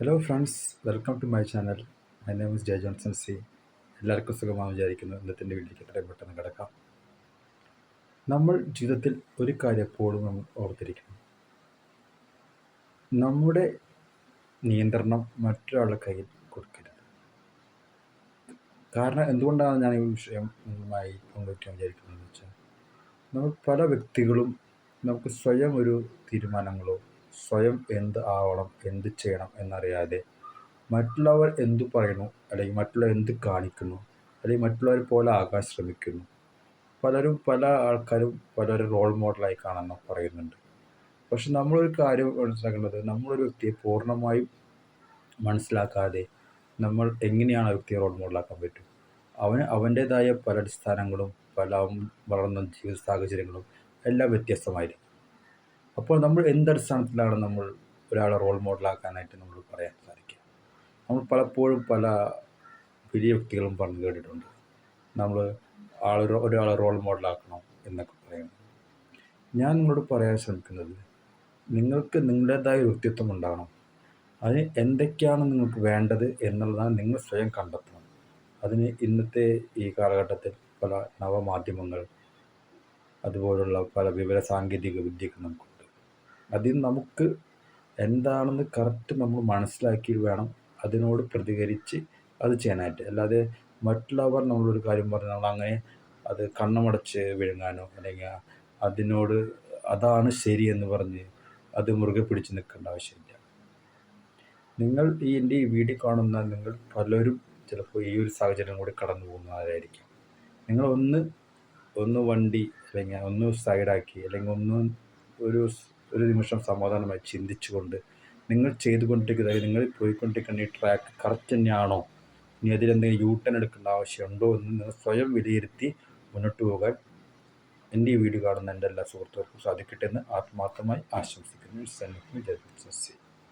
Hello friends, welcome to my channel. My name is J Johnson C. എല്ലാവർക്കും സുഖമാണെന്ന് വിചാരിക്കുന്നു. ഇന്നത്തെ വീട്ടിലേക്ക് എത്രയും പെട്ടെന്ന് കിടക്കാം. നമ്മൾ ജീവിതത്തിൽ ഒരു കാര്യം എപ്പോഴും നമ്മൾ ഓർത്തിരിക്കണം. നമ്മുടെ നിയന്ത്രണം മറ്റൊരാളുടെ കയ്യിൽ കൊടുക്കരുത്. കാരണം എന്തുകൊണ്ടാണ് ഞാൻ ഈ വിഷയം നിങ്ങളുമായി പങ്കുവയ്ക്കാൻ വിചാരിക്കുന്നതെന്ന് വെച്ചാൽ, നമ്മൾ പല വ്യക്തികളും നമുക്ക് സ്വയം ഒരു തീരുമാനങ്ങളോ സ്വയം എന്ത് ആവണം എന്ത് ചെയ്യണം എന്നറിയാതെ മറ്റുള്ളവർ എന്തു പറയുന്നു, അല്ലെങ്കിൽ മറ്റുള്ളവർ എന്ത് കാണിക്കുന്നു, അല്ലെങ്കിൽ മറ്റുള്ളവരെ പോലെ ആകാൻ ശ്രമിക്കുന്നു. പല ആൾക്കാരും പലരും റോൾ മോഡലായി കാണാൻ പറയുന്നുണ്ട്. പക്ഷെ നമ്മളൊരു കാര്യം മനസ്സിലാക്കേണ്ടത്, നമ്മളൊരു വ്യക്തിയെ പൂർണ്ണമായും മനസ്സിലാക്കാതെ നമ്മൾ എങ്ങനെയാണ് ആ വ്യക്തിയെ റോൾ മോഡലാക്കാൻ പറ്റും? അവന് അവൻ്റേതായ പല അടിസ്ഥാനങ്ങളും വളർന്ന ജീവിത സാഹചര്യങ്ങളും എല്ലാം വ്യത്യസ്തമായിരിക്കും. അപ്പോൾ നമ്മൾ എന്തടിസ്ഥാനത്തിലാണ് നമ്മൾ ഒരാളെ റോൾ മോഡലാക്കാനായിട്ട് നമ്മൾ പറയാൻ സാധിക്കുക? നമ്മൾ പലപ്പോഴും പല വലിയ വ്യക്തികളും പറഞ്ഞു കേട്ടിട്ടുണ്ട്, നമ്മൾ ഒരാളെ റോൾ മോഡലാക്കണം എന്നൊക്കെ പറയുന്നത്. ഞാൻ നിങ്ങളോട് പറയാൻ ശ്രമിക്കുന്നത്, നിങ്ങൾക്ക് നിങ്ങളുടേതായ വ്യക്തിത്വം ഉണ്ടാകണം. അതിന് എന്തൊക്കെയാണ് നിങ്ങൾക്ക് വേണ്ടത് എന്നുള്ളതാണ് നിങ്ങൾ സ്വയം കണ്ടെത്തണം. അതിന് ഇന്നത്തെ ഈ കാലഘട്ടത്തിൽ പല നവമാധ്യമങ്ങൾ, അതുപോലുള്ള പല വിവര സാങ്കേതിക വിദ്യകൾ നമുക്കുണ്ട്. അതിൽ നമുക്ക് എന്താണെന്ന് കറക്റ്റ് നമ്മൾ മനസ്സിലാക്കി വേണം അതിനോട് പ്രതികരിച്ച് അത് ചെയ്യാനായിട്ട്. അല്ലാതെ മറ്റുള്ളവർ നമ്മളൊരു കാര്യം പറഞ്ഞാൽ നമ്മളങ്ങനെ അത് കണ്ണുമടച്ച് വിഴുങ്ങാനോ, അല്ലെങ്കിൽ അതിനോട് അതാണ് ശരിയെന്ന് പറഞ്ഞ് അത് മുറുകെ പിടിച്ച് നിൽക്കേണ്ട ആവശ്യമില്ല. എൻ്റെ ഈ വീഡിയോ കാണുന്ന നിങ്ങൾ പലരും ചിലപ്പോൾ ഈ ഒരു സാഹചര്യം കൂടി കടന്നു പോകുന്നവരായിരിക്കും. ഒന്ന് വണ്ടി അല്ലെങ്കിൽ ഒന്ന് സൈഡാക്കി, അല്ലെങ്കിൽ ഒരു ഒരു നിമിഷം സമാധാനമായി ചിന്തിച്ചുകൊണ്ട് നിങ്ങൾ ചെയ്തുകൊണ്ടിരിക്കുന്നത്, നിങ്ങൾ പോയിക്കൊണ്ടിരിക്കുന്ന ഈ ട്രാക്ക് കറക്റ്റ് തന്നെയാണോ, ഇനി അതിലെന്തെങ്കിലും യൂ ടേൺ എടുക്കേണ്ട ആവശ്യമുണ്ടോ എന്ന് നിങ്ങൾ സ്വയം വിലയിരുത്തി മുന്നോട്ട് പോകാൻ എൻ്റെ ഈ വീഡിയോ കാണുന്ന എൻ്റെ എല്ലാ സുഹൃത്തുക്കൾക്കും സാധിക്കട്ടെ എന്ന് ആത്മാർത്ഥമായി ആശംസിക്കുന്നു.